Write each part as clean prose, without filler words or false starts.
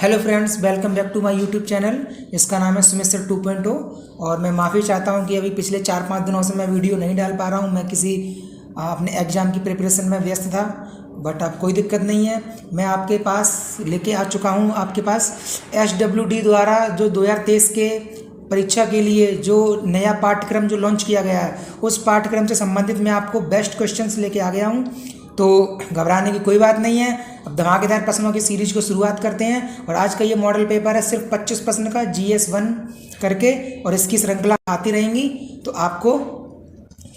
Hello friends, welcome back to my YouTube channel. इसका नाम है सुमित सर 2.0 और मैं माफ़ी चाहता हूं कि अभी पिछले 4-5 दिनों से मैं वीडियो नहीं डाल पा रहा हूं। मैं किसी अपने एग्ज़ाम की प्रिपरेशन में व्यस्त था, बट अब कोई दिक्कत नहीं है। मैं आपके पास लेके आ चुका हूं, आपके पास SWD द्वारा जो 2023 के परीक्षा के लिए जो नया पाठ्यक्रम जो लॉन्च किया गया है, उस पाठ्यक्रम से संबंधित मैं आपको बेस्ट क्वेश्चंस लेके आ गया हूं। तो घबराने की कोई बात नहीं है। अब धमाकेदार प्रश्नों की सीरीज को शुरुआत करते हैं। और आज का ये मॉडल पेपर है सिर्फ 25 प्रश्न का GS1 करके, और इसकी श्रृंखला आती रहेंगी, तो आपको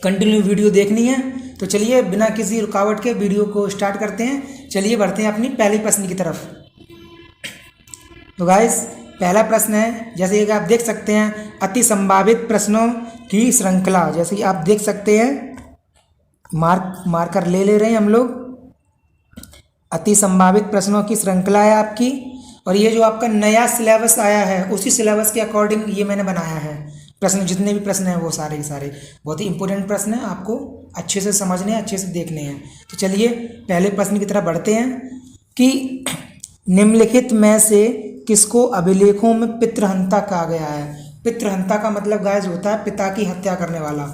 कंटिन्यू वीडियो देखनी है। तो चलिए बिना किसी रुकावट के वीडियो को स्टार्ट करते हैं। चलिए बढ़ते हैं अपनी पहले प्रश्न की तरफ। तो गाइस, पहला प्रश्न है, जैसे कि आप देख सकते हैं, अति संभावित प्रश्नों की श्रृंखला। जैसे कि आप देख सकते हैं, मार्कर ले रहे हैं हम लोग। अति संभावित प्रश्नों की श्रृंखला है आपकी, और ये जो आपका नया सिलेबस आया है उसी सिलेबस के अकॉर्डिंग ये मैंने बनाया है। प्रश्न जितने भी प्रश्न हैं वो सारे के सारे बहुत ही इंपॉर्टेंट प्रश्न हैं, आपको अच्छे से समझने हैं, अच्छे से देखने हैं। तो चलिए पहले प्रश्न की तरफ बढ़ते हैं कि निम्नलिखित में से किसको अभिलेखों में पितृहंता कहा गया है। पितृहंता का मतलब गाइस होता है पिता की हत्या करने वाला।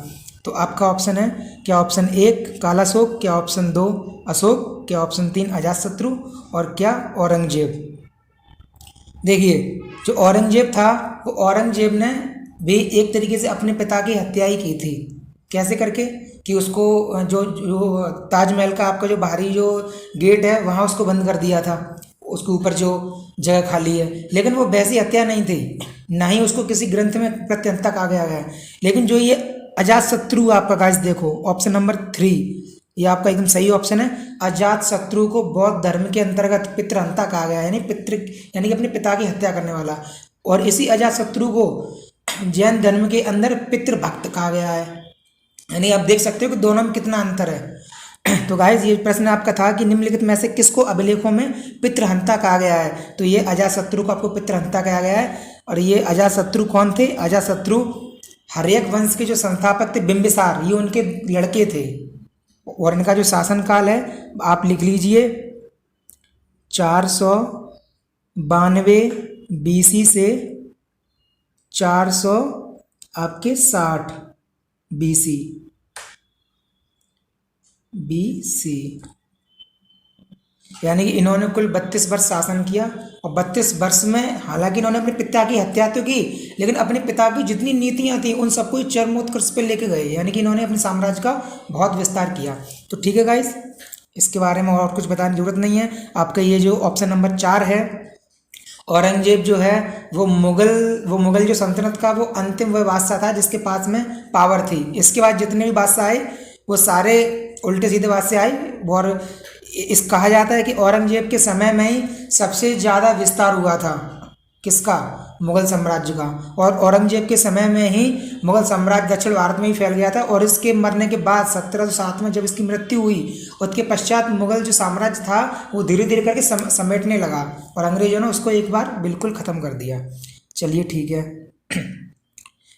तो आपका ऑप्शन है, क्या ऑप्शन 1 कालाशोक, क्या ऑप्शन 2 अशोक, क्या ऑप्शन 3 अजातशत्रु, और क्या औरंगजेब। देखिए, जो औरंगजेब था वो औरंगजेब ने भी एक तरीके से अपने पिता की हत्या ही की थी। कैसे करके कि उसको जो ताजमहल का आपका जो बाहरी जो गेट है वहाँ उसको बंद कर दिया था, उसके ऊपर जो जगह खाली है। लेकिन वो वैसी हत्या नहीं थी, ना ही उसको किसी ग्रंथ में प्रत्यंता कहा गया है। लेकिन जो ये अजातशत्रु आपका गाइस देखो, ऑप्शन नंबर 3 ये आपका एकदम सही ऑप्शन है। अजातशत्रु को बौद्ध धर्म के अंतर्गत पितृहंता कहा गया है, यानी कि अपने पिता की हत्या करने वाला। और इसी अजातशत्रु को जैन धर्म के अंदर पितृभक्त कहा गया है। यानी आप देख सकते हो कि दोनों में कितना अंतर है। तो गाइस, ये प्रश्न आपका था कि निम्नलिखित में से किसको अभिलेखों में पितृहंता कहा गया है। तो ये अजातशत्रु को आपको पितृहंता कहा गया है। और ये अजातशत्रु कौन थे? अजातशत्रु हर्यक वंश के जो संस्थापक थे बिंबिसार, ये उनके लड़के थे। और इनका जो शासनकाल है आप लिख लीजिए, 492 BC से 400 आपके 60 BC। यानी कि इन्होंने कुल 32 वर्ष शासन किया। और 32 वर्ष में हालांकि इन्होंने अपने पिता की हत्या तो की, लेकिन अपने पिता की जितनी नीतियां थी उन सबको चरमोत्कर्ष पे लेके गए। यानी कि इन्होंने अपने साम्राज्य का बहुत विस्तार किया। तो ठीक है गाइस, इसके बारे में और कुछ बताने की जरूरत नहीं है। आपका ये जो ऑप्शन नंबर 4 है, औरंगजेब जो है वो मुगल जो सल्तनत का वो अंतिम वह बादशाह था जिसके पास में पावर थी। इसके बाद जितने भी बादशाह आए वो सारे उल्टे सीधे बादशाह आए। और इस कहा जाता है कि औरंगजेब के समय में ही सबसे ज़्यादा विस्तार हुआ था। किसका? मुगल साम्राज्य का। और औरंगजेब के समय में ही मुगल साम्राज्य दक्षिण भारत में ही फैल गया था। और इसके मरने के बाद 1707 में जब इसकी मृत्यु हुई, उसके पश्चात मुगल जो साम्राज्य था वो धीरे धीरे करके समेटने लगा, और अंग्रेजों ने उसको एक बार बिल्कुल ख़त्म कर दिया। चलिए ठीक है।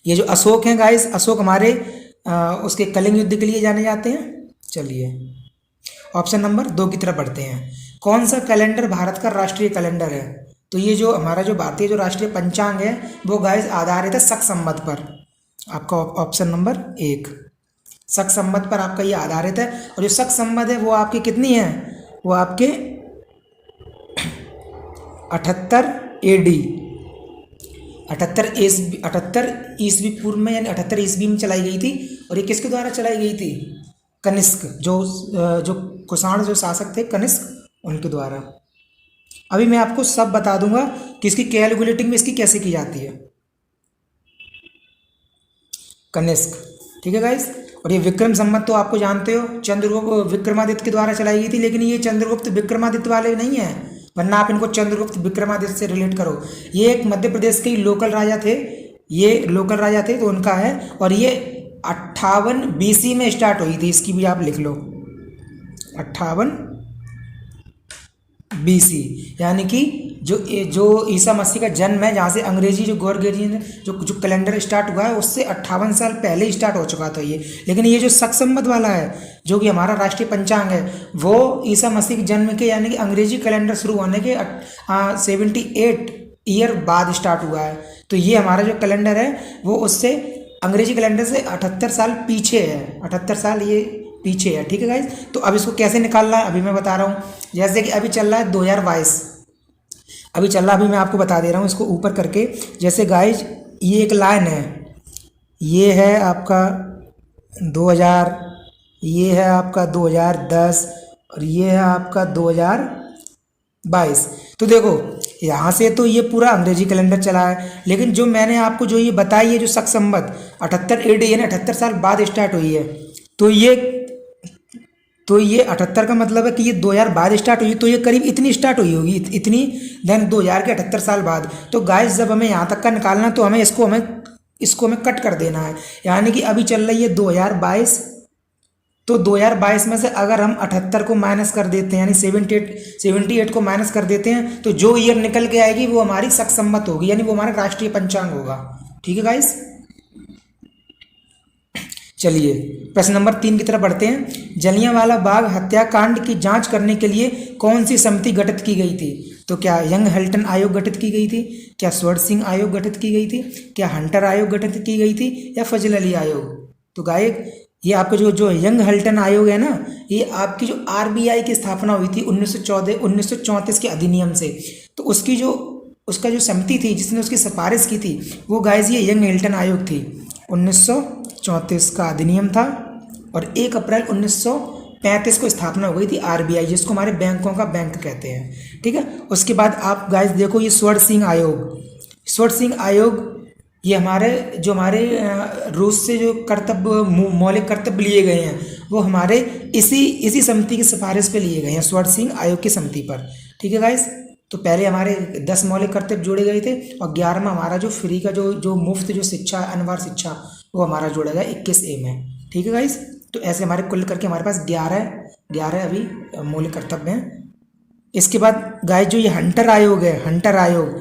ये जो अशोक हैं गाइस, अशोक हमारे उसके कलिंग युद्ध के लिए जाने जाते हैं। चलिए ऑप्शन नंबर 2 की तरफ बढ़ते हैं। कौन सा कैलेंडर भारत का राष्ट्रीय कैलेंडर है? तो ये जो हमारा जो भारतीय जो राष्ट्रीय पंचांग है वो गाइस आधारित है शक संवत पर। आपका ऑप्शन नंबर 1 शक संवत पर आपका ये आधारित है। और जो शक संवत है वो आपकी कितनी है? वो आपके 78 AD 78 ईस्वी पूर्व में, यानी 78 ईस्वी में चलाई गई थी। और ये किसके द्वारा चलाई गई थी? कनिष्क, जो कुषाण जो शासक थे कनिष्क, उनके द्वारा। अभी मैं आपको सब बता दूंगा कि इसकी कैलकुलेटिंग में इसकी कैसे की जाती है। कनिष्क, ठीक है गाइस। और ये विक्रम संवत तो आपको जानते हो, चंद्रगुप्त विक्रमादित्य के द्वारा चलाई गई थी। लेकिन ये चंद्रगुप्त विक्रमादित्य वाले नहीं है, वरना आप इनको चंद्रगुप्त विक्रमादित्य से रिलेट करो। ये एक मध्य प्रदेश के लोकल राजा थे, तो उनका है। और ये 58 BC में स्टार्ट हुई थी, इसकी भी आप लिख लो 58 BC, यानी कि जो ईसा मसीह का जन्म है, जहाँ से अंग्रेजी जो ग्रेगोरियन जो कैलेंडर स्टार्ट हुआ है उससे 58 साल पहले स्टार्ट हो चुका था ये। लेकिन ये जो शक संवत वाला है, जो कि हमारा राष्ट्रीय पंचांग है, वो ईसा मसीह के जन्म के यानी कि अंग्रेजी कैलेंडर शुरू होने के 78 ईयर बाद स्टार्ट हुआ है। तो ये हमारा जो कैलेंडर है वो उससे अंग्रेजी कैलेंडर से 78 साल पीछे है, 78 साल ये पीछे है। ठीक है गाइज, तो अब इसको कैसे निकालना है अभी मैं बता रहा हूँ। जैसे कि अभी चल रहा है 2022, अभी चल रहा है, अभी मैं आपको बता दे रहा हूँ इसको ऊपर करके। जैसे गाइज ये एक लाइन है, ये है आपका 2000, ये है आपका 2010 और ये है आपका 2022। तो देखो यहाँ से तो ये पूरा अंग्रेजी कैलेंडर चला है, लेकिन जो मैंने आपको जो ये बताई है जो शक संवत 78 AD यानी 78 साल बाद स्टार्ट हुई है, तो ये 78 का मतलब है कि ये 2000 बाद स्टार्ट हुई, तो ये करीब इतनी स्टार्ट हुई होगी, इतनी, देन 2000 के 78 साल बाद। तो गाइस जब हमें यहाँ तक का निकालना तो हमें इसको हमें कट कर देना है, यानी कि अभी चल रही है 2022, तो 2022 में से अगर हम 78 को माइनस कर देते हैं यानी 78 को माइनस कर देते हैं, तो जो ईयर निकल के आएगी वो हमारी शक संवत होगी, यानी वो हमारा राष्ट्रीय पंचांग होगा। ठीक है गाइस, चलिए प्रश्न नंबर 3 की तरफ बढ़ते हैं। जलियांवाला बाग हत्याकांड की जांच करने के लिए कौन सी समिति गठित की गई थी? तो क्या यंग हेल्टन आयोग गठित की गई थी, क्या स्वर्ण सिंह आयोग गठित की गई थी, क्या हंटर आयोग गठित की गई थी, या फजल अली आयोग? तो गायक ये आपका जो यंग हेल्टन आयोग है ना, ये आपकी जो RBI की स्थापना हुई थी 1934 के अधिनियम से, तो उसका जो समिति थी जिसने उसकी सिफारिश की थी वो गाइज ये यंग हेल्टन आयोग थी। 1934 का अधिनियम था और 1 अप्रैल 1935 को स्थापना हो गई थी RBI, जिसको हमारे बैंकों का बैंक कहते हैं। ठीक है, उसके बाद आप गाइस देखो ये स्वर्ण सिंह आयोग ये हमारे रूस से जो मौलिक कर्तव्य लिए गए हैं वो हमारे इसी समिति की सिफारिश पे लिए गए हैं, स्वर्ण सिंह आयोग की समिति पर। ठीक है गाइस, तो पहले हमारे 10 मौलिक कर्तव्य जोड़े गए थे और 11वां हमारा जो फ्री का जो मुफ्त जो शिक्षा, अनिवार्य शिक्षा, वो हमारा जोड़ा गया 21A में। ठीक है गाइस, तो ऐसे हमारे कुल करके हमारे पास 11 अभी मौलिक कर्तव्य हैं। इसके बाद गाइस जो ये हंटर आयोग,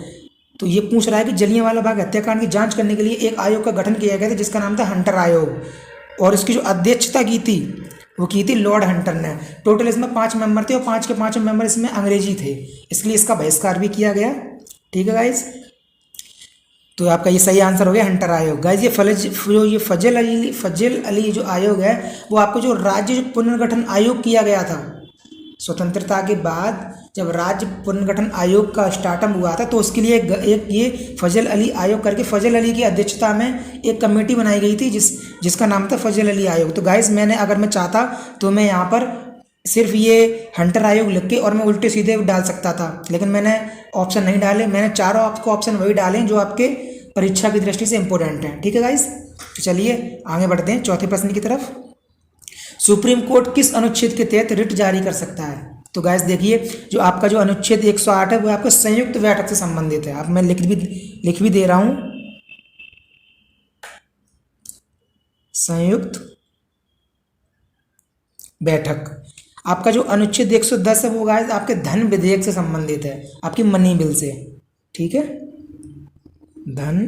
तो ये पूछ रहा है कि जलियांवाला बाग हत्याकांड की जांच करने के लिए एक आयोग का गठन किया गया था जिसका नाम था हंटर आयोग, और इसकी जो अध्यक्षता की थी वो की थी लॉर्ड हंटर ने। टोटल इसमें 5 मेंबर थे और 5 के 5 मेंबर इसमें अंग्रेजी थे, इसलिए इसका बहिष्कार भी किया गया। ठीक है गाइस, तो आपका ये सही आंसर हो गया हंटर आयोग। गाइस ये फजल अली जो आयोग है वो आपको जो राज्य पुनर्गठन आयोग किया गया था स्वतंत्रता के बाद, जब राज्य पुनर्गठन आयोग का स्टार्टअप हुआ था तो उसके लिए एक ये फजल अली आयोग करके फजल अली की अध्यक्षता में एक कमेटी बनाई गई थी जिसका नाम था फजल अली आयोग। तो गाइस अगर मैं चाहता तो मैं यहाँ पर सिर्फ ये हंटर आयोग लिख के और मैं उल्टे सीधे डाल सकता था, लेकिन मैंने ऑप्शन नहीं डाले, मैंने चारों आपको ऑप्शन वही डाले जो आपके परीक्षा की दृष्टि से इंपॉर्टेंट हैं। ठीक है गाइस, तो चलिए आगे बढ़ते हैं चौथे प्रश्न की तरफ। सुप्रीम कोर्ट किस अनुच्छेद के तहत रिट जारी कर सकता है? तो गाइस देखिए जो आपका जो अनुच्छेद 108 है वो आपका संयुक्त बैठक से संबंधित है। अब मैं लिख भी दे रहा हूं, संयुक्त बैठक। आपका जो अनुच्छेद 110 है वो गाइस आपके धन विधेयक से संबंधित है, आपकी मनी बिल से। ठीक है, धन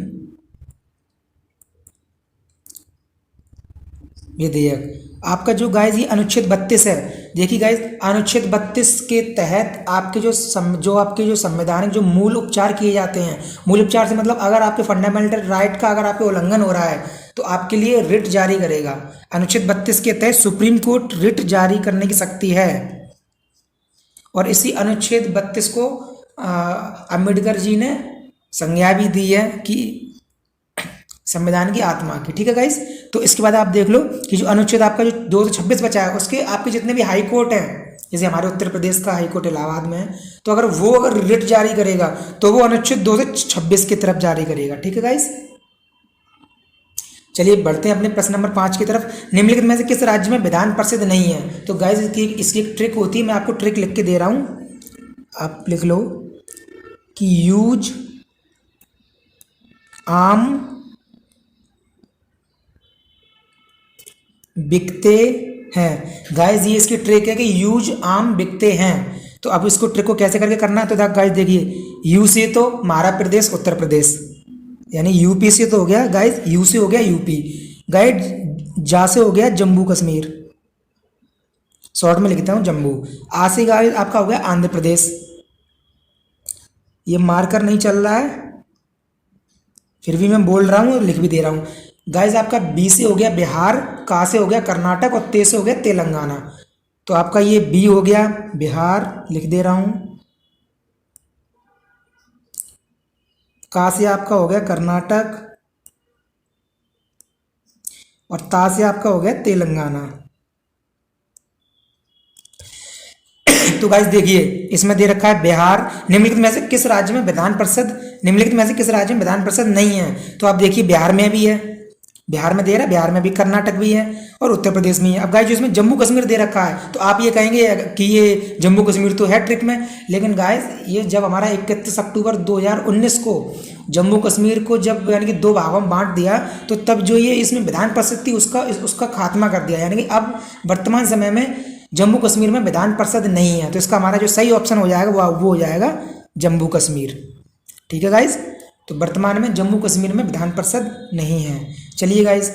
विधेयक। आपका जो गाइस ये अनुच्छेद 32 है, देखिए गाइस अनुच्छेद 32 के तहत आपके जो संवैधानिक जो मूल उपचार किए जाते हैं, मूल उपचार से मतलब अगर आपके फंडामेंटल राइट का अगर आपके उल्लंघन हो रहा है तो आपके लिए रिट जारी करेगा। अनुच्छेद 32 के तहत सुप्रीम कोर्ट रिट जारी करने की शक्ति है, और इसी अनुच्छेद 32 को अम्बेडकर जी ने संज्ञा भी दी है कि संविधान की आत्मा की। ठीक है गाइस, तो इसके बाद आप देख लो कि जो अनुच्छेद आपका जो 226 बचा है उसके आपके जितने भी हाई कोर्ट हैं, जैसे हमारे उत्तर प्रदेश का हाई कोर्ट इलाहाबाद में है, तो अगर रिट जारी करेगा तो वो अनुच्छेद 226 की तरफ जारी करेगा। ठीक है गाइस, चलिए बढ़ते हैं अपने प्रश्न नंबर 5 की तरफ। निम्नलिखित में से किस राज्य में विधान परिषद नहीं है? तो गाइस इसकी एक ट्रिक होती है, मैं आपको ट्रिक लिख के दे रहा हूँ, आप लिख लो कि यूज आम बिकते हैं। गाइस ये इसकी ट्रिक है कि यूज आम बिकते हैं। तो अब इसको ट्रिक को कैसे करके करना है, तो गाइस देखिए, यू से तो मध्य प्रदेश उत्तर प्रदेश, यानी यूपी से तो हो गया गाइस, यू से हो गया यूपी, गाइस जा से हो गया जम्मू कश्मीर, शॉर्ट में लिखता हूँ जम्मू, आ से गाइस आपका हो गया आंध्र प्रदेश, ये मार्कर नहीं चल रहा है फिर भी मैं बोल रहा हूँ और लिख भी दे रहा हूँ। गाइस आपका बी से हो गया बिहार, का से हो गया कर्नाटक और ते से हो गया तेलंगाना। तो आपका ये बी हो गया बिहार, लिख दे रहा हूँ, का से आपका हो गया कर्नाटक और ता से आपका हो गया तेलंगाना। तो गाइस देखिए, इसमें दे रखा है बिहार, निम्नलिखित में से किस राज्य में विधान परिषद, निम्नलिखित में से किस राज्य में विधान परिषद नहीं है, तो आप देखिए बिहार में भी है, बिहार में दे रहा है, बिहार में भी, कर्नाटक भी है और उत्तर प्रदेश में है। अब गाइस जो इसमें जम्मू कश्मीर दे रखा है तो आप ये कहेंगे कि ये जम्मू कश्मीर तो है ट्रिक में, लेकिन गाइस ये जब हमारा 31 अक्टूबर 2019 को जम्मू कश्मीर को जब यानी कि दो भागों में बांट दिया, तो तब जो ये इसमें विधान परिषद थी उसका खात्मा कर दिया, यानी कि अब वर्तमान समय में जम्मू कश्मीर में विधान परिषद नहीं है। तो इसका हमारा जो सही ऑप्शन हो जाएगा वो हो जाएगा जम्मू कश्मीर। ठीक है गाइस, तो वर्तमान में जम्मू कश्मीर में विधान परिषद नहीं है। चलिए गाइस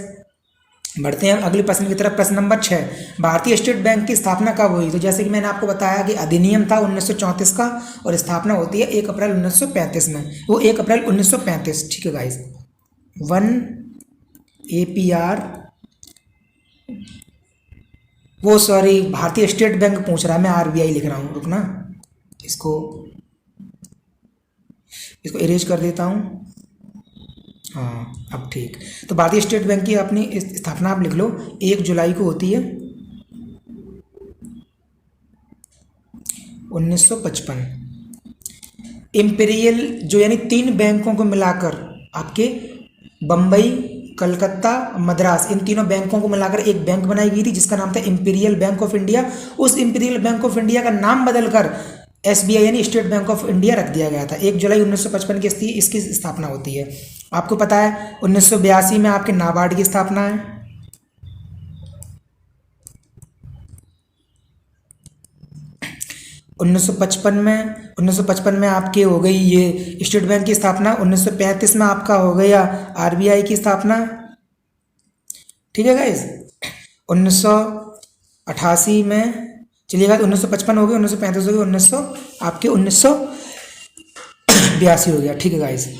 बढ़ते हैं अगले प्रश्न की तरफ। प्रश्न नंबर 6, भारतीय स्टेट बैंक की स्थापना कब हुई? तो जैसे कि मैंने आपको बताया कि अधिनियम था 1934 का और स्थापना होती है 1 अप्रैल 1935 में, वो 1 अप्रैल 1935। ठीक है गाइस, 1 APR, वो सॉरी भारतीय स्टेट बैंक पूछ रहा है, मैं RBI लिख रहा हूँ, रुकना इसको इरेज कर देता हूँ। हाँ अब ठीक। तो भारतीय स्टेट बैंक की अपनी स्थापना आप लिख लो 1 जुलाई को होती है 1955। इम्पीरियल जो यानी 3 बैंकों को मिलाकर आपके बम्बई, कलकत्ता, मद्रास, इन तीनों बैंकों को मिलाकर एक बैंक बनाई गई थी जिसका नाम था इम्पीरियल बैंक ऑफ इंडिया। उस इम्पीरियल बैंक ऑफ इंडिया का नाम बदलकर SBI यानी स्टेट बैंक ऑफ इंडिया रख दिया गया था। 1 जुलाई 1955 की इसकी स्थापना होती है। आपको पता है 1982 में आपके नाबार्ड की स्थापना है। 1955 में आपके हो गई ये स्टेट बैंक की स्थापना। 1935 में आपका हो गया RBI की स्थापना। ठीक है गाइज, 1988 में, चलिएगा 1955 हो गया, 1935 हो गया, 1982 हो गया। ठीक है गाइज,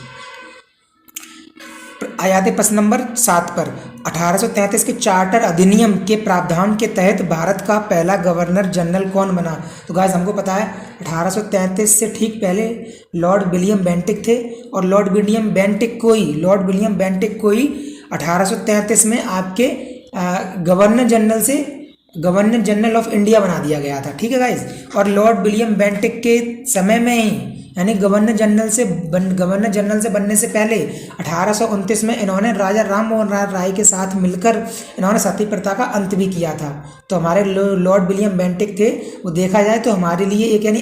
आ जाते प्रश्न नंबर 7 पर। 1833 के चार्टर अधिनियम के प्रावधान के तहत भारत का पहला गवर्नर जनरल कौन बना? तो गाइस हमको पता है 1833 से ठीक पहले लॉर्ड विलियम बेंटिक थे और लॉर्ड विलियम बेंटिक को ही 1833 में आपके गवर्नर जनरल ऑफ इंडिया बना दिया गया था। ठीक है गाइस, और लॉर्ड विलियम बेंटिक के समय में ही यानी गवर्नर जनरल से बनने से पहले 1829 में इन्होंने राजा राम मोहन राय के साथ मिलकर इन्होंने सती प्रथा का अंत भी किया था। तो हमारे लॉर्ड विलियम बेंटिक थे, वो देखा जाए तो हमारे लिए एक यानी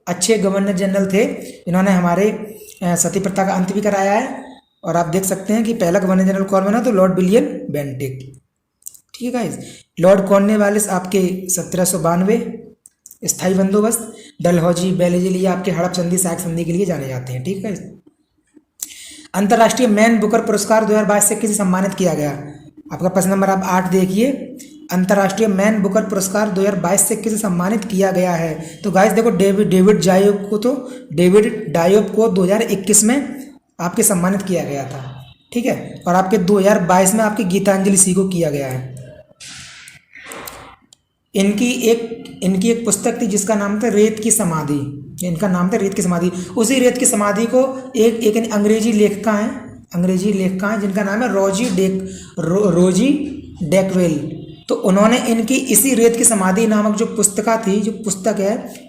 अच्छे गवर्नर जनरल थे। इन्होंने हमारे सती प्रथा का अंत भी कराया है। और आप देख सकते हैं कि पहला गवर्नर जनरल कौन बना, तो लॉर्ड विलियम बेंटिक। ठीक है गाइस, लॉर्ड कॉर्नवालिस आपके 1792 स्थायी बंदोबस्त, डलहौजी बेलीजे आपके हड़प संधि साख संधि के लिए जाने जाते हैं। ठीक है, अंतर्राष्ट्रीय मैन बुकर पुरस्कार 2022 से किसे सम्मानित किया गया? आपका प्रश्न नंबर आप 8 देखिए, अंतर्राष्ट्रीय मैन बुकर पुरस्कार 2022 से किसे सम्मानित किया गया है? तो गाइस देखो डेविड डायोब को 2021 में आपके सम्मानित किया गया था। ठीक है, और आपके 2022 में आपकी गीतांजलि सी को किया गया है। इनकी एक पुस्तक थी जिसका नाम था रेत की समाधि। इनका नाम था रेत की समाधि। उसी रेत की समाधि को एक अंग्रेजी लेखिका हैं जिनका नाम है रोजी डेकवेल। तो उन्होंने इनकी इसी रेत की समाधि नामक जो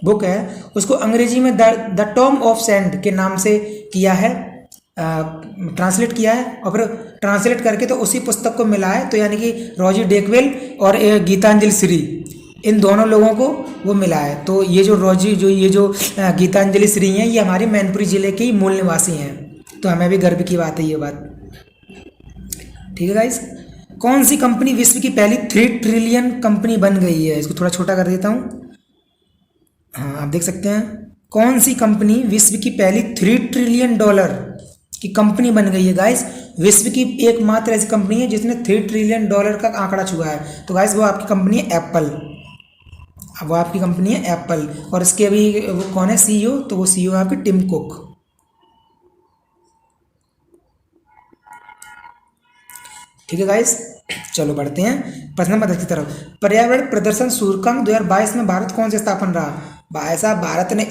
बुक है उसको अंग्रेजी में द टॉम ऑफ सैंड के नाम से किया है, ट्रांसलेट किया है। और फिर ट्रांसलेट करके तो उसी पुस्तक को मिला है। तो यानी कि रोजी डेकवेल और गीतांजलि श्री, इन दोनों लोगों को वो मिला है। तो ये जो गीतांजलि श्री हैं ये हमारे मैनपुरी जिले के ही मूल निवासी हैं। तो हमें भी गर्व की बात है ये बात। ठीक है गाइस, कौन सी कंपनी विश्व की पहली 3 ट्रिलियन कंपनी बन गई है? इसको थोड़ा छोटा कर देता हूँ। हाँ आप देख सकते हैं, कौन सी कंपनी विश्व की पहली $3 ट्रिलियन की कंपनी बन गई है गाइस। विश्व की एकमात्र ऐसी कंपनी है जिसने $3 ट्रिलियन का आंकड़ा छुआ है। तो गाइस वो आपकी कंपनी है एप्पल। अब वो आपकी कंपनी है एप्पल। और इसके अभी वो कौन है सीईओ, तो वो सीईओ है आपके टिम कुक। ठीक है गाइस, चलो बढ़ते हैं प्रश्न नंबर 10 की तरफ। पर्यावरण प्रदर्शन सूचकांक 2022 में भारत कौन से स्थान रहा। भाई साहब भारत ने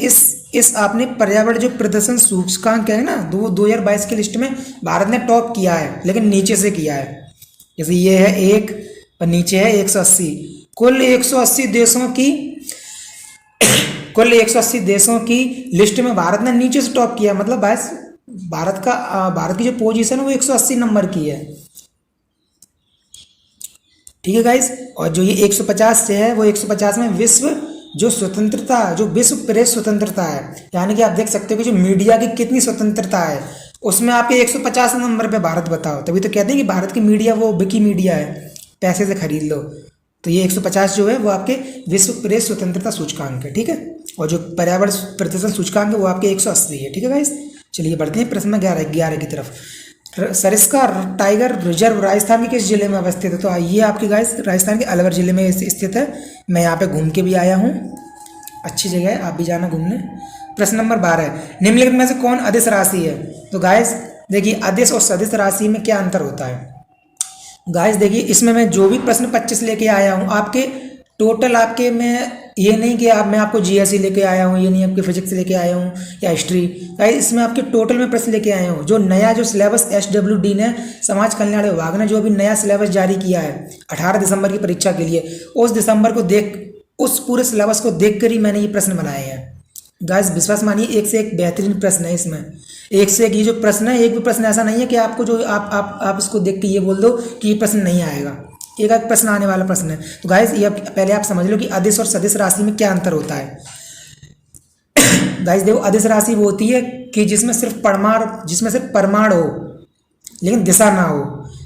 इस आपने पर्यावरण जो प्रदर्शन सूचकांक है ना 2022 की लिस्ट में भारत ने टॉप किया है, लेकिन नीचे से किया है। जैसे ये है 1 और नीचे है 180। कुल 180 देशों की कुल 180 देशों की लिस्ट में भारत ने नीचे से टॉप किया। मतलब भारत की जो पोजीशन है वो 180 नंबर की है। ठीक है गाइस, और जो ये 150 से है वो 150 में विश्व जो विश्व प्रेस स्वतंत्रता है, यानी कि आप देख सकते हो कि जो मीडिया की कितनी स्वतंत्रता है, उसमें आपके 150 नंबर पे भारत बताओ। तभी तो कहते हैं कि भारत की मीडिया वो विकी मीडिया है, पैसे से खरीद लो। तो ये 150 जो है वो आपके विश्व प्रेस स्वतंत्रता सूचकांक है। ठीक है, और जो पर्यावरण प्रदर्शन सूचकांक है वो आपके 180 है। ठीक है गाइस, चलिए बढ़ते हैं प्रश्न 11 की तरफ। सरिस्का टाइगर रिजर्व राजस्थान के किस जिले में अवस्थित है। तो ये आपके गाइस राजस्थान के अलवर जिले में स्थित है। मैं यहाँ पे घूम के भी आया हूँ, अच्छी जगह है, आप भी जाना घूमने। प्रश्न नंबर 12, निम्नलिखित में से कौन अदिश राशि है। तो गाइस देखिए, अदिश और सदिश राशि में क्या अंतर होता है। गाइस देखिए, इसमें मैं जो भी प्रश्न 25 लेके आया हूँ आपके टोटल, आपके मैं ये नहीं कि मैं आपको जीएसई लेके आया हूँ, ये नहीं आपके फिजिक्स लेके आया हूँ या हिस्ट्री। गाइस इसमें आपके टोटल में प्रश्न लेके आया हूँ। जो नया जो सिलेबस SWD ने समाज कल्याण विभाग ने जो अभी नया सिलेबस जारी किया है 18 दिसंबर की परीक्षा के लिए, उस पूरे सिलेबस को देख कर ही मैंने ये प्रश्न बनाए हैं। गाइस विश्वास मानिए, एक से एक बेहतरीन प्रश्न है इसमें, एक से एक ये जो प्रश्न है, एक भी प्रश्न ऐसा नहीं है कि आपको जो आप इसको देख के ये बोल दो कि ये प्रश्न नहीं आएगा। एक एक प्रश्न आने वाला प्रश्न है। तो गाइस ये पहले आप समझ लो कि अदिश और सदिश राशि में क्या अंतर होता है। गाइस देखो, अदिश राशि वो होती है कि जिसमें सिर्फ परमाणु हो लेकिन दिशा ना हो,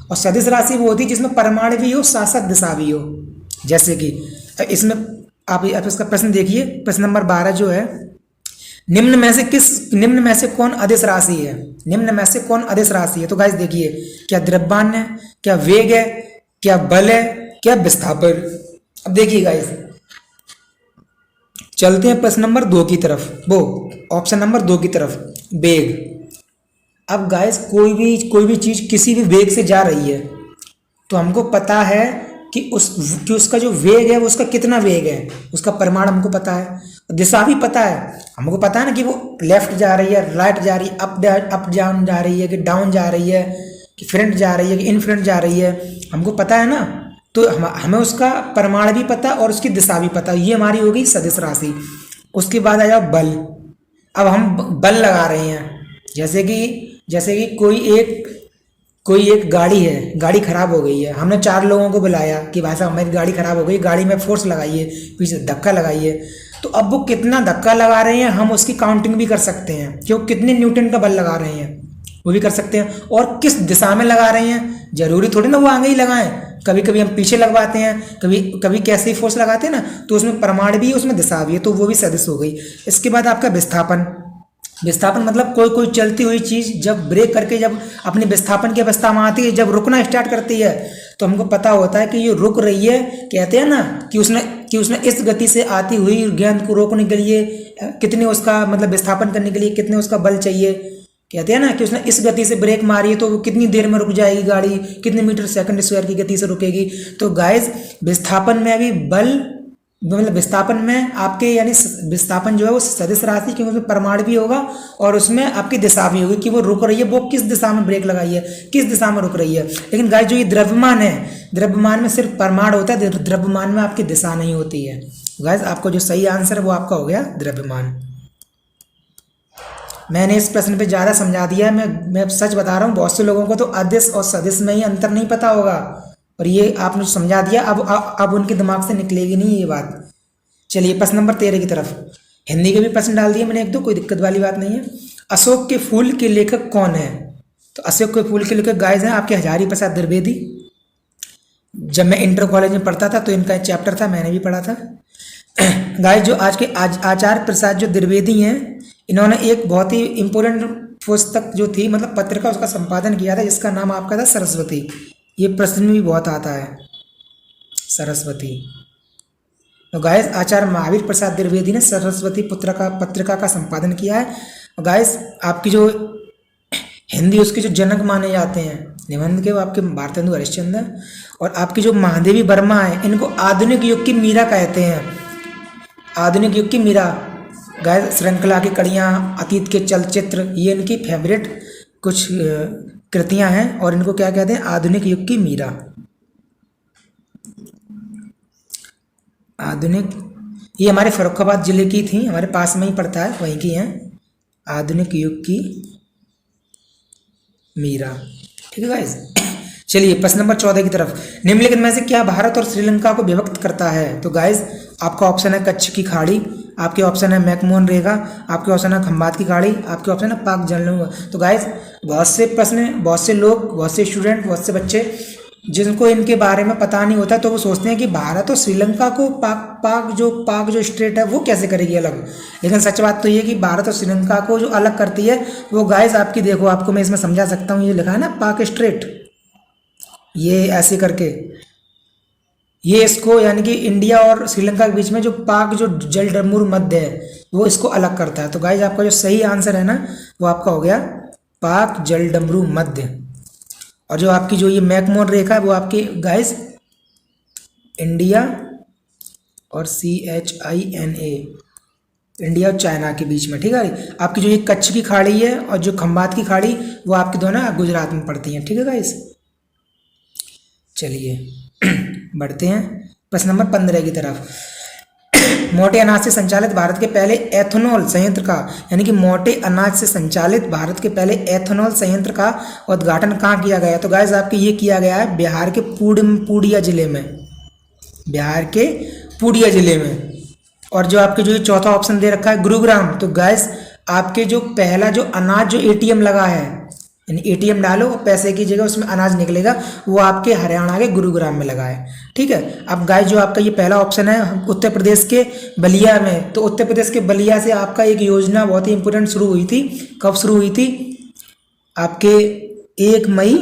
और सदिश राशि वो होती है जिसमें परमाणु भी हो साथ साथ दिशा भी हो। जैसे कि इसमें आप इसका प्रश्न देखिए, प्रश्न नंबर 12 जो है, निम्न में से कौन अदिश राशि है। निम्न में से कौन अदिश राशि है। तो गाइस देखिए, क्या द्रव्यमान है, क्या वेग है, क्या बल है, क्या विस्थापन। अब देखिए गाइस, चलते हैं प्रश्न नंबर 2 की तरफ, वो ऑप्शन नंबर 2 की तरफ, वेग। अब गाइस कोई भी चीज किसी भी वेग से जा रही है तो हमको पता है कि उसका जो वेग है वो उसका कितना वेग है, उसका परिमाण हमको पता है, दिशा भी पता है। हमको पता है ना कि वो लेफ्ट जा रही है, राइट जा रही है, अप डाउन जा रही है, कि डाउन जा रही है, कि फ्रंट जा रही है, कि इन फ्रंट जा रही है, हमको पता है ना। तो हमें उसका परिमाण भी पता और उसकी दिशा भी पता। ये हमारी होगी सदिश राशि। उसके बाद आ जाओ बल। अब हम बल लगा रहे हैं, जैसे कि कोई एक गाड़ी है, गाड़ी खराब हो गई है, हमने 4 लोगों को बुलाया कि भाई साहब हमारी गाड़ी खराब हो गई, गाड़ी में फोर्स लगाइए, पीछे धक्का लगाइए। तो अब वो कितना धक्का लगा रहे हैं हम उसकी काउंटिंग भी कर सकते हैं कि वो कितने न्यूटन का बल लगा रहे हैं, वो भी कर सकते हैं। और किस दिशा में लगा रहे हैं, जरूरी थोड़ी ना वो आगे ही लगाएं, कभी कभी हम पीछे लगवाते हैं, कभी कैसे ही फोर्स लगाते हैं ना, तो उसमें परिमाण भी है, उसमें दिशा भी है, तो वो भी सदिश हो गई। इसके बाद आपका विस्थापन मतलब कोई चलती हुई चीज जब ब्रेक करके जब अपनी विस्थापन की अवस्था में आती है, जब रुकना स्टार्ट करती है, तो हमको पता होता है कि ये रुक रही है। कहते हैं ना कि उसने इस गति से आती हुई गेंद को रोकने के लिए कितने उसका मतलब विस्थापन करने के लिए कितने उसका बल चाहिए। कहते हैं ना कि उसने इस गति से ब्रेक मारी है तो वो कितनी देर में रुक जाएगी गाड़ी, कितने मीटर सेकंड स्क्वायर की गति से रुकेगी। तो गाइस विस्थापन में भी बल मतलब विस्थापन में आपके यानी विस्थापन जो है वो सदिश राशि, क्योंकि उसमें परिमाण भी होगा और उसमें आपकी दिशा भी होगी कि वो रुक रही है, वो किस दिशा में ब्रेक लगाई है, किस दिशा में रुक रही है। लेकिन गाइस जो ये द्रव्यमान है, द्रव्यमान में सिर्फ परिमाण होता है, द्रव्यमान में आपकी दिशा नहीं होती है। गाइस आपको जो सही आंसर है वो आपका हो गया द्रव्यमान। मैंने इस प्रश्न पे ज़्यादा समझा दिया है। मैं सच बता रहा हूँ, बहुत से लोगों को तो अदिश और सदिश में ही अंतर नहीं पता होगा, और ये आपने समझा दिया, अब उनके दिमाग से निकलेगी नहीं ये बात। चलिए प्रश्न नंबर 13 की तरफ, हिंदी के भी प्रश्न डाल दिए मैंने 1-2, कोई दिक्कत वाली बात नहीं है। अशोक के फूल के लेखक कौन है। तो अशोक के फूल के लेखक गाइस हैं आपके हजारी प्रसाद द्विवेदी। जब मैं इंटर कॉलेज में पढ़ता था तो इनका चैप्टर था, मैंने भी पढ़ा था। गाइस जो आज आचार्य प्रसाद जो द्विवेदी हैं, इन्होंने एक बहुत ही इम्पोर्टेंट पुस्तक जो थी, मतलब पत्रिका, उसका संपादन किया था, जिसका नाम आपका था सरस्वती। ये प्रश्न में भी बहुत आता है, सरस्वती। तो गाइस आचार्य महावीर प्रसाद द्विवेदी ने सरस्वती पत्रिका का संपादन किया है। गाइस आपकी जो हिंदी उसके जो जनक माने जाते हैं निबंध के, वो आपके भारतेंदु हरिश्चंद्र हैं। और आपकी जो महादेवी वर्मा है, इनको आधुनिक युग की मीरा कहते हैं, आधुनिक युग की मीरा। गाइस श्रृंखला की कड़ियाँ, अतीत के चलचित्र, ये इनकी फेवरेट कुछ कृतियाँ हैं, और इनको क्या कहते हैं, आधुनिक युग की मीरा। आधुनिक, ये हमारे फर्रुखाबाद जिले की थी, हमारे पास में ही पड़ता है, वहीं की हैं, आधुनिक युग की मीरा। ठीक है गाइस, चलिए प्रश्न नंबर 14 की तरफ। निम्नलिखित में से क्या भारत और श्रीलंका को विभक्त करता है? तो गाइस आपका ऑप्शन है कच्छ की खाड़ी, आपके ऑप्शन है मैकमोहन रेखा, आपके ऑप्शन है खंबात की खाड़ी, आपके ऑप्शन है पाक जलौन। तो गाइस बहुत से प्रश्न, बहुत से लोग, बहुत से स्टूडेंट, बहुत से बच्चे जिनको इनके बारे में पता नहीं होता, तो वो सोचते हैं कि भारत और श्रीलंका को पाक जो स्टेट है वो कैसे करेगी अलग। लेकिन सच बात तो ये कि भारत और श्रीलंका को जो अलग करती है वो गाइस आपकी, देखो आपको मैं इसमें समझा सकता हूँ, ये लिखा है ना पाक स्ट्रेट, ये ऐसे करके, ये इसको यानी कि इंडिया और श्रीलंका के बीच में जो पाक जो जलडमरू मध्य है वो इसको अलग करता है। तो गाइस आपका जो सही आंसर है ना, वो आपका हो गया पाक जलडमरू मध्य। और जो आपकी जो ये मैकमोहन रेखा है वो आपकी गाइस इंडिया और CHINA, इंडिया और चाइना के बीच में। ठीक है, आपकी जो ये कच्छ की खाड़ी है और जो खंबात की खाड़ी, वो आपकी दोनों गुजरात में पड़ती हैं। ठीक है गाइस, चलिए बढ़ते हैं प्रश्न नंबर 15 की तरफ। मोटे अनाज से संचालित भारत के पहले एथेनॉल संयंत्र का, यानी कि मोटे अनाज से संचालित भारत के पहले एथेनॉल संयंत्र का उद्घाटन कहाँ किया गया? तो गाइस आपके ये किया गया है बिहार के पूर्णिया जिले में, बिहार के पूर्णिया जिले में। और जो आपके जो चौथा ऑप्शन दे रखा है गुरुग्राम, तो गाइस आपके जो पहला जो अनाज जो ATM लगा है, यानी ATM डालो पैसे की जगह उसमें अनाज निकलेगा, वो आपके हरियाणा के गुरुग्राम में लगा है। ठीक है, अब गाइस जो आपका ये पहला ऑप्शन है उत्तर प्रदेश के बलिया में, तो उत्तर प्रदेश के बलिया से आपका एक योजना बहुत ही इंपॉर्टेंट शुरू हुई थी। कब शुरू हुई थी? आपके 1 मई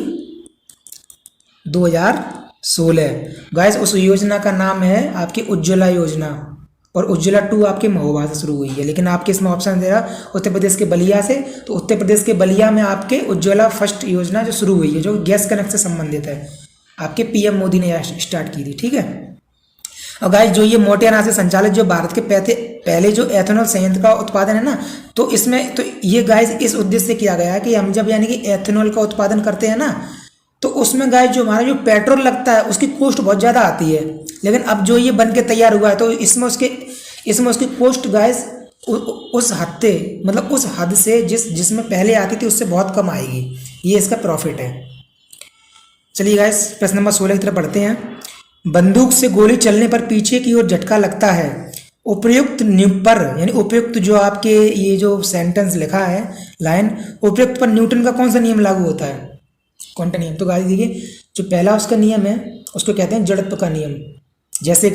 2016। गाइस उस योजना का नाम है आपकी उज्ज्वला योजना, और उज्ज्वला 2 आपके महोबा से शुरू हुई है। लेकिन आपके इसमें ऑप्शन दे रहा उत्तर प्रदेश के बलिया से, तो उत्तर प्रदेश के बलिया में आपके उज्ज्वला फर्स्ट योजना जो शुरू हुई है, जो गैस कनेक्ट से संबंधित है, आपके PM मोदी ने स्टार्ट की थी। ठीक है, और गाइस जो ये मोटे अनाज से संचालित जो भारत के पहले जो एथेनॉल संयंत्र का उत्पादन है ना, तो इसमें तो ये गाइस इस उद्देश्य से किया गया है कि हम जब यानी कि एथेनॉल का उत्पादन करते हैं ना, तो उसमें गाइस जो हमारा जो पेट्रोल लगता है उसकी कॉस्ट बहुत ज़्यादा आती है। लेकिन अब जो ये बन के तैयार हुआ है, तो इसमें उसकी कॉस्ट गाइस उस हद से, मतलब उस हद से जिसमें पहले आती थी उससे बहुत कम आएगी, ये इसका प्रॉफिट है। चलिए गाइस प्रश्न नंबर 16 की तरफ बढ़ते हैं। बंदूक से गोली चलने पर पीछे की ओर झटका लगता है, उपयुक्त पर, यानी उपयुक्त जो आपके ये जो सेंटेंस लिखा है लाइन, उपयुक्त पर न्यूटन का कौन सा नियम लागू होता है? कौन सा नियम? तो गाइस देखिए जो पहला उसका नियम है उसको कहते हैं जड़त्व का नियम। जैसे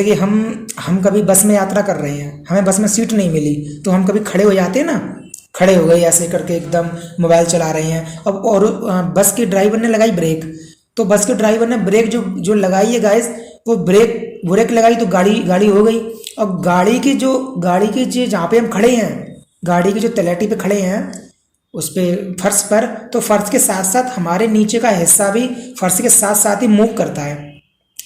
कि हम कभी बस में यात्रा कर रहे हैं, हमें बस में सीट नहीं मिली, तो हम कभी खड़े हो जाते हैं ना, खड़े हो गए ऐसे करके एकदम मोबाइल चला रहे हैं। अब और बस के ड्राइवर ने लगाई ब्रेक, तो बस के ड्राइवर ने ब्रेक जो लगाई है गाइस, वो ब्रेक लगाई तो गाड़ी हो गई। अब गाड़ी के जो जहाँ पे हम खड़े हैं, गाड़ी की जो तलहटी पे खड़े हैं उस पर फर्श पर, तो फर्श के साथ साथ हमारे नीचे का हिस्सा भी फर्श के साथ साथ ही मूव करता है,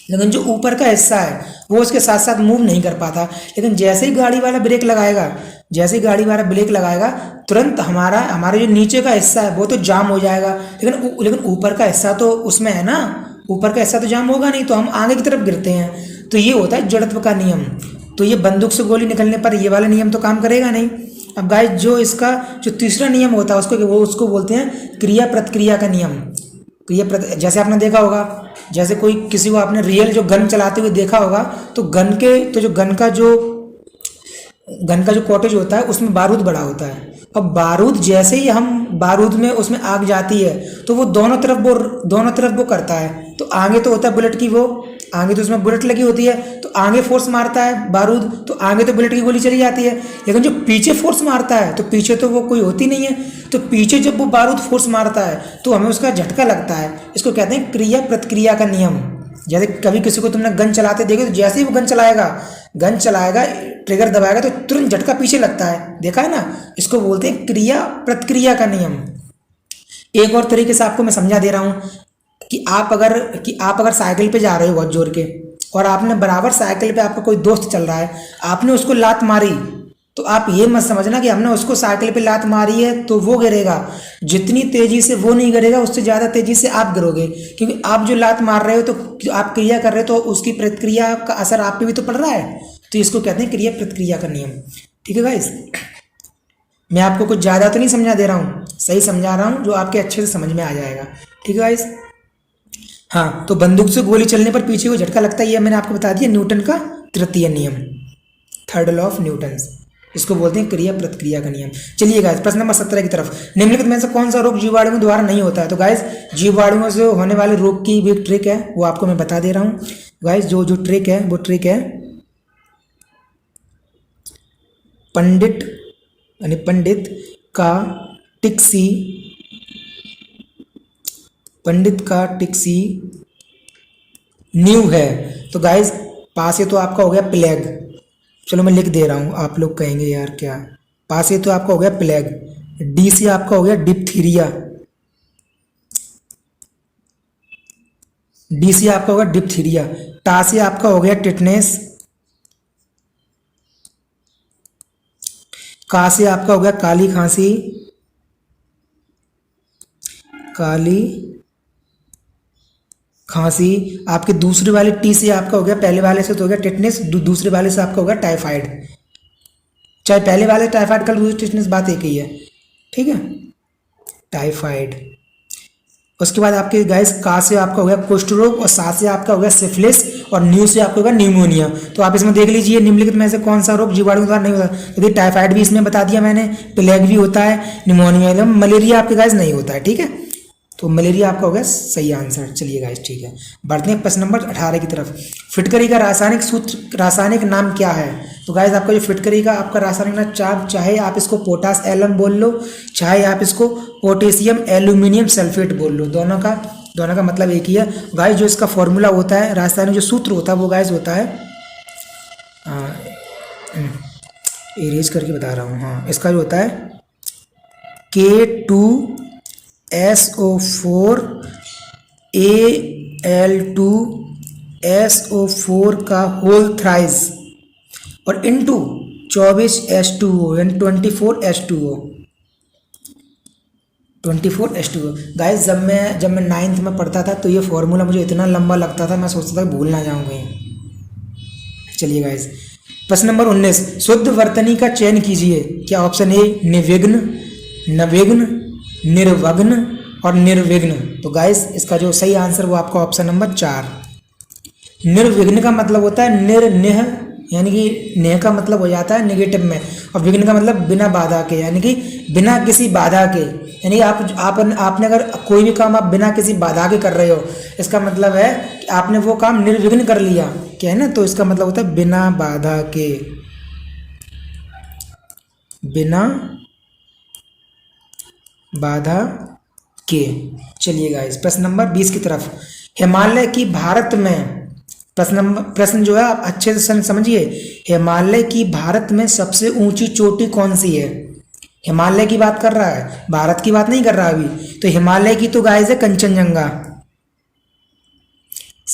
लेकिन जो ऊपर का हिस्सा है वो उसके साथ साथ मूव नहीं कर पाता। लेकिन जैसे ही गाड़ी वाला ब्रेक लगाएगा तुरंत हमारा जो नीचे का हिस्सा है वो तो जाम हो जाएगा, लेकिन ऊपर का हिस्सा तो उसमें है ना, ऊपर का हिस्सा तो जाम होगा नहीं, तो हम आगे की तरफ गिरते हैं। तो ये होता है जड़त्व का नियम। तो ये बंदूक से गोली निकलने पर ये वाला नियम तो काम करेगा नहीं। अब गाइस जो इसका जो तीसरा नियम होता है उसको बोलते हैं क्रिया प्रतिक्रिया का नियम। जैसे आपने देखा होगा, जैसे कोई किसी को आपने रियल जो गन चलाते हुए देखा होगा, तो गन का जो कॉटेज होता है उसमें बारूद बड़ा होता है। अब बारूद जैसे ही हम बारूद में उसमें आग जाती है तो वो दोनों तरफ वो करता है। तो आगे तो होता है बुलेट की वो आगे तो उसमें बुलेट लगी होती है, तो आगे फोर्स मारता है बारूद, तो आगे तो बुलेट की गोली चली जाती है। लेकिन जो पीछे फोर्स मारता है तो पीछे तो वो कोई होती नहीं है, तो पीछे जब वो बारूद फोर्स मारता है तो हमें उसका झटका लगता है। इसको कहते हैं क्रिया प्रतिक्रिया का नियम। जैसे कभी किसी को तुमने गन चलाते देखे तो जैसे ही वो गन चलाएगा ट्रिगर दबाएगा तो तुरंत झटका पीछे लगता है, देखा है ना। इसको बोलते हैं क्रिया प्रतिक्रिया का नियम। एक और तरीके से आपको मैं समझा दे रहा हूँ कि आप अगर साइकिल पे जा रहे हो बहुत जोर के, और आपने बराबर साइकिल पे आपका कोई दोस्त चल रहा है, आपने उसको लात मारी, तो आप ये मत समझना कि हमने उसको साइकिल पे लात मारी है तो वो गिरेगा। जितनी तेजी से वो नहीं गिरेगा उससे ज़्यादा तेजी से आप गिरोगे, क्योंकि आप जो लात मार रहे हो तो आप क्रिया कर रहे हो, तो उसकी प्रतिक्रिया का असर आप पे भी तो पड़ रहा है। तो इसको कहते हैं क्रिया प्रतिक्रिया का नियम। ठीक है गाइस, मैं आपको कुछ ज़्यादा तो नहीं समझा दे रहा हूँ, सही समझा रहा हूँ जो आपके अच्छे से समझ में आ जाएगा। ठीक है गाइस, हाँ, तो बंदूक से गोली चलने पर पीछे को झटका लगता है, ये मैंने आपको बता दिया, न्यूटन का तृतीय नियम, थर्ड लॉ ऑफ न्यूटन। इसको बोलते हैं क्रिया प्रतिक्रिया का नियम। चलिए गाइस, प्रश्न नंबर 17 की तरफ। निम्नलिखित में से कौन सा रोग जीवाणुओं द्वारा नहीं होता है? तो गाइस, जीवाणुओं से होने वाले रोग की भी एक ट्रिक है, वो आपको मैं बता दे रहा हूँ गाइस। जो ट्रिक है वो ट्रिक है पंडित का टिक्सी न्यू है। तो गाइस, पास ये तो आपका हो गया प्लेग, चलो मैं लिख दे रहा हूँ, आप लोग कहेंगे यार क्या। पास ये तो आपका हो गया प्लेग, डी से आपका हो गया डिप्थीरिया, डी से आपका होगा डिप्थीरिया, टा से आपका हो गया टिटनेस, का से आपका हो गया काली खांसी, आपके दूसरे वाले टी से आपका हो गया, पहले वाले से तो हो गया टिटनेस, दूसरे वाले से आपका हो गया टाइफाइड। चाहे पहले वाले टाइफाइड का दूसरे टिटनेस बात एक ही है, ठीक है, टाइफाइड। उसके बाद आपके गाइस का से आपका हो गया कुष्ठ रोग, और सा से आपका हो गया सिफिलिस, और न्यू से आपका होगा न्यूमोनिया। तो आप इसमें देख लीजिए निम्नलिखित में से कौन सा रोग जीवाणु द्वारा नहीं होता। यदि टाइफाइड भी इसमें बता दिया मैंने, प्लेग भी होता है, निमोनिया, मलेरिया आपके गाइस नहीं होता है। ठीक है, तो मलेरिया आपका हो गया सही आंसर। चलिए गाइस, ठीक है, बढ़ते हैं प्रश्न नंबर 18 की तरफ। फिटकरी का रासायनिक नाम क्या है? तो गाइस, आपका जो फिटकरी का आपका रासायनिक नाम, चाहे आप इसको पोटास एलम बोल लो, चाहे आप इसको पोटेशियम एल्यूमिनियम सल्फेट बोल लो, दोनों का मतलब एक ही है गाइस। जो इसका फॉर्मूला होता है, रासायनिक जो सूत्र होता है वो गाइस होता है, इरेज करके बता रहा हूँ, हाँ, इसका जो होता है K2SO4 Al2SO4 का होल थ्राइस और इनटू 24H2O यानी 24H2O गाइस। जब मैं 9th में पढ़ता था तो ये फॉर्मूला मुझे इतना लंबा लगता था, मैं सोचता था भूल ना जाऊँ कहीं। चलिए गाइस, प्रश्न नंबर 19, शुद्ध वर्तनी का चयन कीजिए। क्या ऑप्शन ए निर्विघ्न, नविघ्न, निर्वघ्न और निर्विघ्न? तो गाइस, इसका जो सही आंसर वो आपका ऑप्शन नंबर 4। निर्विघ्न का मतलब होता है निर्नेह, यानी कि नेह का मतलब हो जाता है नेगेटिव में, और विघ्न का मतलब बिना बाधा के, यानी कि बिना किसी बाधा के, यानी आपने अगर कोई भी काम आप बिना किसी बाधा के कर रहे हो, इसका मतलब है कि आपने वो काम निर्विघ्न कर लिया, क्या है ना। तो इसका मतलब होता है बिना बाधा के, बिना बाधा के। चलिए गाइस, प्रश्न नंबर 20 की तरफ। हिमालय की भारत में, प्रश्न जो है आप अच्छे से समझिए, हिमालय की भारत में सबसे ऊंची चोटी कौन सी है? हिमालय की बात कर रहा है, भारत की बात नहीं कर रहा अभी। तो हिमालय की तो गाइस है कंचनजंगा,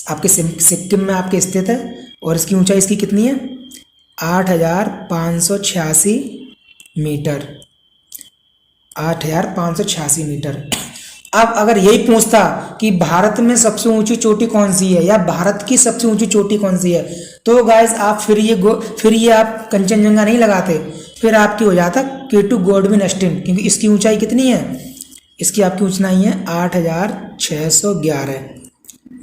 आपके सिक्किम में आपके स्थित है, और इसकी ऊंचाई इसकी कितनी है? 8,586 मीटर, 8,586 मीटर। अब अगर यही पूछता कि भारत में सबसे ऊंची चोटी कौन सी है, या भारत की सबसे ऊंची चोटी कौन सी है, तो गाइस आप फिर ये आप कंचनजंगा नहीं लगाते, फिर आपकी हो जाता K2 गॉडविन एस्टीन, क्योंकि इसकी ऊंचाई कितनी है? इसकी आपकी ऊंचाई है 8,611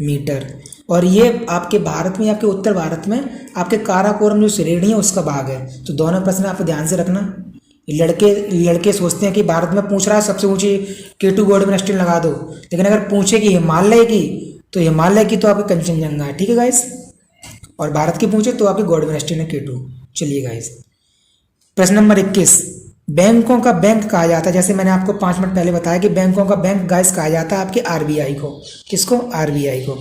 मीटर, और ये आपके भारत में, आपके उत्तर भारत में आपके काराकोरम जो श्रेणी है उसका भाग है। तो दोनों प्रश्न आप ध्यान से रखना। लड़के सोचते हैं कि भारत में पूछ रहा है सबसे ऊंची K2 गॉडविन एस्टीन लगा दो, लेकिन अगर पूछे कि हिमालय की, तो हिमालय की तो आपकी कंचनजंगा है, ठीक है गाइस। और भारत की पूछे तो आपकी गॉड वेस्टर्न है K2। चलिए गाइस, प्रश्न नंबर 21, बैंकों का बैंक कहा जाता है, जैसे मैंने आपको 5 मिनट पहले बताया कि बैंकों का बैंक गाइस कहा जाता है आपके RBI को। किसको? RBI को।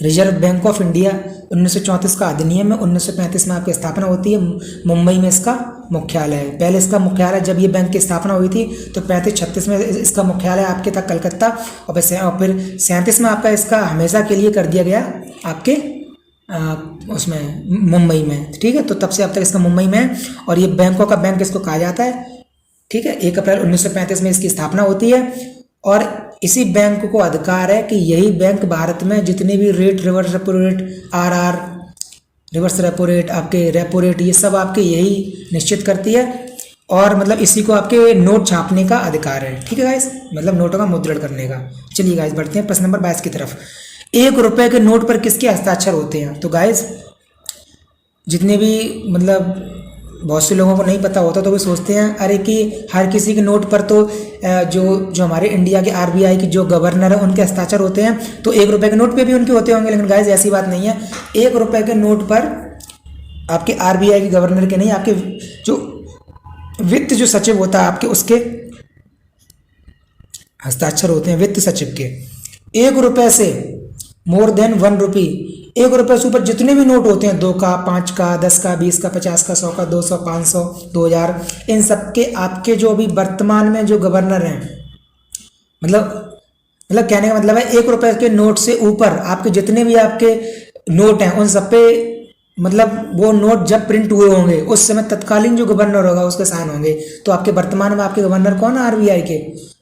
रिजर्व बैंक ऑफ इंडिया 1934 का अधिनियम है, 1935 में आपकी स्थापना होती है, मुंबई में इसका मुख्यालय है। पहले इसका मुख्यालय जब ये बैंक की स्थापना हुई थी तो 35-36 में इसका मुख्यालय आपके था कलकत्ता, और फिर 37 में आपका इसका हमेशा के लिए कर दिया गया आपके उसमें मुंबई में, ठीक है। तो तब से अब तक इसका मुंबई में है, और ये बैंकों का बैंक इसको कहा जाता है, ठीक है। 1 अप्रैल 1935 में इसकी स्थापना होती है, और इसी बैंक को अधिकार है कि यही बैंक भारत में जितने भी rate, reverse repo rate, RR, reverse repo rate, आपके रेपो रेट, ये सब आपके यही निश्चित करती है, और मतलब इसी को आपके नोट छापने का अधिकार है, ठीक है गाइस, मतलब नोटों का मुद्रण करने का। चलिए गाइस बढ़ते हैं प्रश्न नंबर 22 की तरफ। 1 रुपए के नोट पर किसके हस्ताक्षर होते हैं? तो गाइस जितने भी मतलब बहुत से लोगों को नहीं पता होता तो वे सोचते हैं अरे कि हर किसी के नोट पर तो जो हमारे इंडिया के RBI की जो गवर्नर है उनके हस्ताक्षर होते हैं, तो 1 रुपए के नोट पे भी उनके होते होंगे, लेकिन गाइस ऐसी बात नहीं है। 1 रुपए के नोट पर आपके RBI के गवर्नर के नहीं, आपके जो वित्त जो सचिव होता है आपके, उसके हस्ताक्षर होते हैं, वित्त सचिव के। 1 रुपए से मोर देन 1 रुपी, 1 रुपये से ऊपर जितने भी नोट होते हैं, 2 का, 5 का, 10 का, 20 का, 50 का, 100 का, 200, 500, 2000, इन सब के आपके जो अभी वर्तमान में जो गवर्नर हैं, मतलब कहने का मतलब है 1 रुपये के नोट से ऊपर आपके जितने भी आपके नोट हैं उन सब पे मतलब वो नोट जब प्रिंट हुए होंगे उस समय तत्कालीन जो गवर्नर होगा उसके साइन होंगे। तो आपके वर्तमान में आपके गवर्नर कौन है RBI के?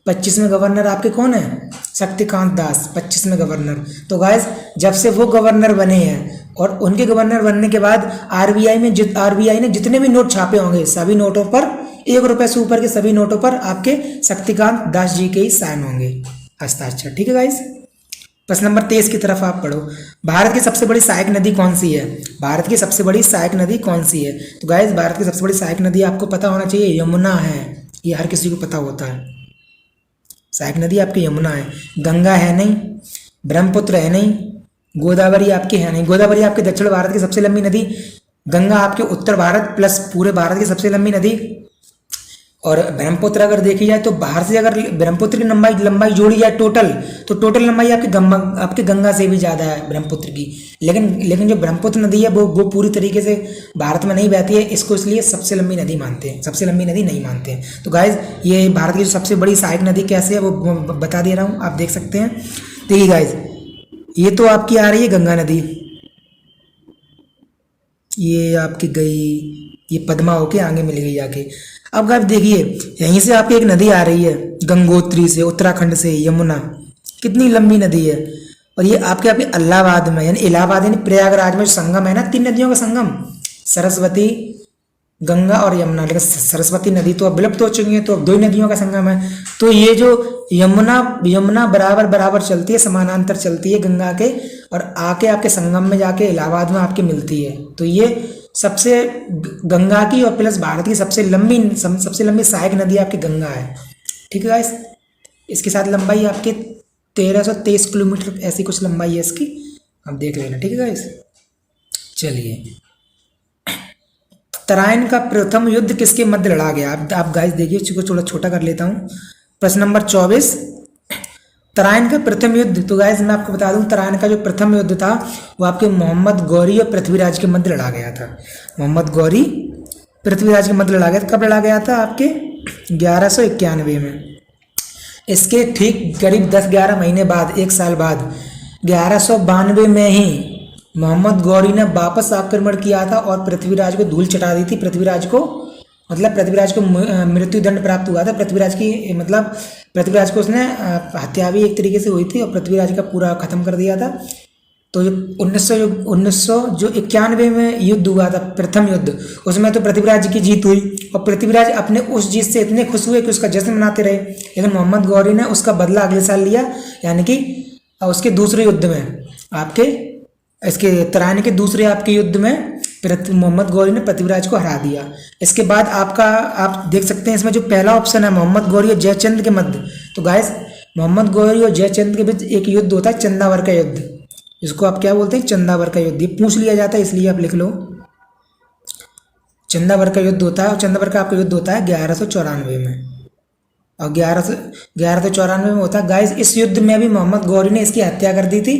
25वें गवर्नर आपके कौन है? शक्तिकांत दास, 25वें गवर्नर। तो गाइस जब से वो गवर्नर बने हैं और उनके गवर्नर बनने के बाद RBI ने जितने भी नोट छापे होंगे सभी नोटों पर, 1 रुपये से ऊपर के सभी नोटों पर आपके शक्तिकांत दास जी के ही साइन होंगे, हस्ताक्षर, ठीक है गाइस। प्रश्न नंबर 23 की तरफ आप पढ़ो। भारत की सबसे बड़ी सहायक नदी कौन सी है? भारत की सबसे बड़ी सहायक नदी कौन सी है? तो गाइस भारत की सबसे बड़ी सहायक नदी आपको पता होना चाहिए, यमुना है। ये हर किसी को पता होता है, सहायक नदी आपकी यमुना है। गंगा है नहीं, ब्रह्मपुत्र है नहीं, गोदावरी आपकी है नहीं। गोदावरी आपके दक्षिण भारत की सबसे लंबी नदी, गंगा आपके उत्तर भारत प्लस पूरे भारत की सबसे लंबी नदी। और ब्रह्मपुत्र अगर देखी जाए तो बाहर से अगर ब्रह्मपुत्र की लंबाई जोड़ी जाए टोटल, तो टोटल लंबाई आपके गंगा से भी ज़्यादा है ब्रह्मपुत्र की। लेकिन जो ब्रह्मपुत्र नदी है वो पूरी तरीके से भारत में नहीं बहती है, इसको इसलिए सबसे लंबी नदी मानते हैं, सबसे लंबी नदी नहीं मानते हैं। तो गाइज ये भारत की जो सबसे बड़ी सहायक नदी कैसे है वो बता दे रहा हूँ, आप देख सकते हैं। देखिए गाइज ये तो आपकी आ रही है गंगा नदी, ये आपकी गई, ये पद्मा होके आगे मिल गई जाके। अब आप देखिए यहीं से आपकी एक नदी आ रही है गंगोत्री से, उत्तराखंड से, यमुना, कितनी लंबी नदी है। और ये आपके इलाहाबाद में यानी इलाहाबाद यानी प्रयागराज में जो संगम है ना, 3 नदियों का संगम, सरस्वती, गंगा और यमुना। लेकिन सरस्वती नदी तो अब विलुप्त हो चुकी है, तो अब 2 नदियों का संगम है। तो ये जो यमुना बराबर चलती है, समानांतर चलती है गंगा के, और आके आपके संगम में जाके इलाहाबाद में आपके मिलती है। तो ये सबसे गंगा की और प्लस भारत की सबसे लंबी सहायक नदी आपकी गंगा है, ठीक है गाइस। इसके साथ लंबाई आपके 1323 किलोमीटर ऐसी कुछ लंबाई है इसकी, आप देख लेना, ठीक है गाइस। चलिए, तराइन का प्रथम युद्ध किसके मध्य लड़ा गया? आप गाइस देखिए, इसको थोड़ा छोटा कर लेता हूँ। प्रश्न नंबर 24, तराइन का प्रथम युद्ध। तो गाइस मैं आपको बता दूं, तराइन का जो प्रथम युद्ध था वो आपके मोहम्मद गौरी और पृथ्वीराज के मध्य लड़ा गया था। मोहम्मद गौरी पृथ्वीराज के मध्य लड़ा गया था। कब लड़ा गया था? आपके 1191 में। इसके ठीक करीब 10-11 महीने बाद, 1 साल बाद, 1192 में ही मोहम्मद गौरी ने वापस आक्रमण किया था और पृथ्वीराज को धूल चटा दी थी। पृथ्वीराज को मृत्यु दंड प्राप्त हुआ था। पृथ्वीराज को उसने हत्या भी एक तरीके से हुई थी और पृथ्वीराज का पूरा खत्म कर दिया था। तो 1991 में युद्ध हुआ था, प्रथम युद्ध, उसमें तो पृथ्वीराज की जीत हुई और पृथ्वीराज अपने उस जीत से इतने खुश हुए कि उसका जश्न मनाते रहे। लेकिन मोहम्मद गौरी ने उसका बदला अगले साल लिया, यानी कि उसके दूसरे युद्ध में, आपके इसके तराइन के दूसरे आपके युद्ध में मोहम्मद गौरी ने पृथ्वीराज को हरा दिया। इसके बाद आप देख सकते हैं इसमें जो पहला ऑप्शन है मोहम्मद गौरी और जयचंद्र के मध्य। तो गाइस मोहम्मद गौरी और जयचंद के बीच एक युद्ध होता है, चंदावर का युद्ध, जिसको आप क्या बोलते हैं, चंदावर का युद्ध। ये पूछ लिया जाता है इसलिए आप लिख लो, चंदावर का युद्ध होता है। और चंदावर का आपका युद्ध होता है 1194 में, और 1194 में होता है। गाइस इस युद्ध में भी मोहम्मद गौरी ने इसकी हत्या कर दी थी,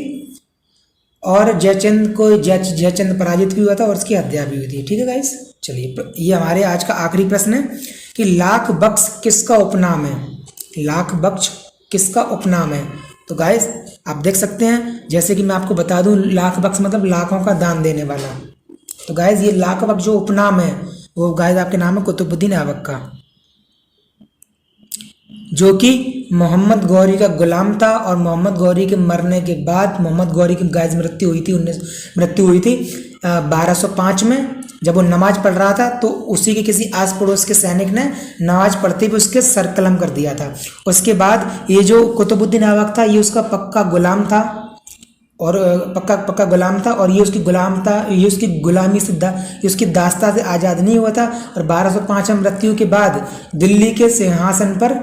और जयचंद पराजित भी हुआ था और उसकी हत्या भी हुई थी। ठीक है गाइस, चलिए ये हमारे आज का आखिरी प्रश्न है कि लाख बख्श किसका उपनाम है। लाख बख्श किसका उपनाम है? तो गाइस आप देख सकते हैं, जैसे कि मैं आपको बता दूं, लाख बख्श मतलब लाखों का दान देने वाला। तो गाइस ये लाख बख्श जो उपनाम है वो गाइस आपके नाम है कुतुबुद्दीन ऐबक का, जो कि मोहम्मद गौरी का गुलाम था। और मोहम्मद गौरी के मरने के बाद मोहम्मद गौरी की गाइस मृत्यु हुई थी 1205 में, जब वो नमाज पढ़ रहा था तो उसी के किसी आस पड़ोस के सैनिक ने नमाज पढ़ते हुए उसके सर कलम कर दिया था। उसके बाद ये जो कुतुबुद्दीन ऐबक था ये उसका पक्का गुलाम था, और पक्का गुलाम था, और ये उसकी गुलामी से ये उसकी दास्ता से आज़ाद नहीं हुआ था। और 1205 में मृत्यु के बाद दिल्ली के सिंहासन पर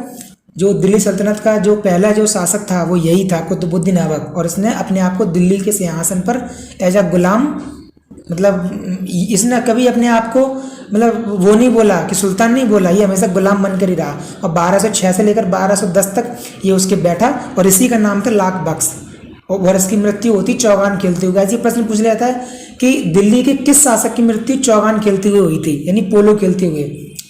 जो दिल्ली सल्तनत का जो पहला जो शासक था वो यही था, कुतुबुद्दीन ऐबक। और इसने अपने आप को दिल्ली के सिंहासन पर एज अ गुलाम, मतलब इसने कभी अपने आप को मतलब वो नहीं बोला कि सुल्तान नहीं बोला, ये हमेशा गुलाम बनकर ही रहा। और 1206 से लेकर 1210 तक ये उसके बैठा, और इसी का नाम था लाख बख्श। और इसकी मृत्यु होती चौगान खेलते हुए। ऐसे प्रश्न पूछ लिया था कि दिल्ली के किस शासक की मृत्यु चौगान खेलते हुए हुई थी, यानी पोलो खेलते हुए।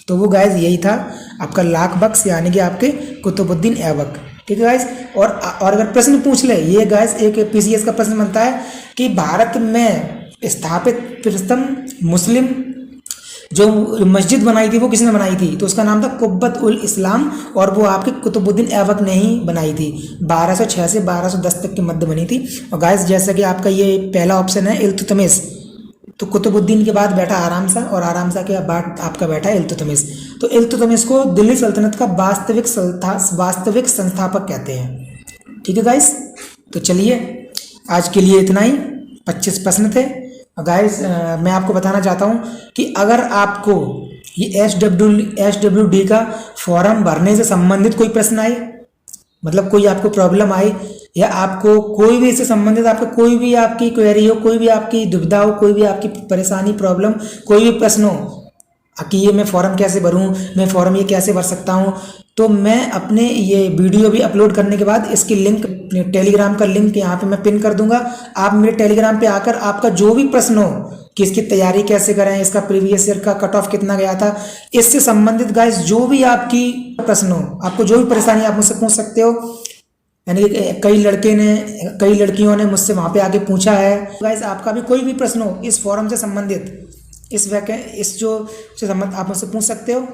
तो वो गाइस यही था आपका लाख बख्श, यानी कि आपके कुतुबुद्दीन ऐबक। ठीक है गाइस, और अगर प्रश्न पूछ ले, ये गाइस एक पीसीएस का प्रश्न बनता है कि भारत में स्थापित प्रथम मुस्लिम जो मस्जिद बनाई थी वो किसने बनाई थी? तो उसका नाम था कुब्बत उल इस्लाम, और वो आपके कुतुबुद्दीन ऐबक ने ही बनाई थी। 1206 से 1210 तक के मध्य बनी थी। और गाइस जैसा कि आपका ये पहला ऑप्शन है इल्तुतमिश, तो कुतुबुद्दीन के बाद बैठा आराम सा, और आराम सा के बाद आपका बैठा इल्तुतमिश। तो इल्तुतमिश को दिल्ली सल्तनत का वास्तविक संस्थापक कहते हैं। ठीक है गाइस, तो चलिए आज के लिए इतना ही, 25 प्रश्न थे। गाइस मैं आपको बताना चाहता हूँ कि अगर आपको ये SWD का फॉर्म भरने से संबंधित कोई प्रश्न आए, मतलब कोई आपको प्रॉब्लम आए, या आपको कोई भी इससे संबंधित आपका कोई भी आपकी क्वेरी हो, कोई भी आपकी दुविधा हो, कोई भी आपकी परेशानी प्रॉब्लम, कोई भी प्रश्न हो कि ये मैं फॉर्म कैसे भरूं, मैं फॉर्म ये कैसे भर सकता हूं, तो मैं अपने ये वीडियो भी अपलोड करने के बाद इसकी लिंक, टेलीग्राम का लिंक यहाँ पे मैं पिन कर दूंगा। आप मेरे टेलीग्राम पे आकर आपका जो भी प्रश्न हो कि इसकी तैयारी कैसे करें, इसका प्रीवियस ईयर का कट ऑफ कितना गया था, इससे संबंधित गाइस जो भी आपकी प्रश्न हो, आपको जो भी परेशानी आप मुझसे पूछ सकते हो। यानी कि कई लड़कियों ने मुझसे वहाँ पे आके पूछा है। गाइस आपका भी कोई भी प्रश्न हो इस फॉरम से संबंधित, इस जो से संबंध आप मुझसे पूछ सकते हो।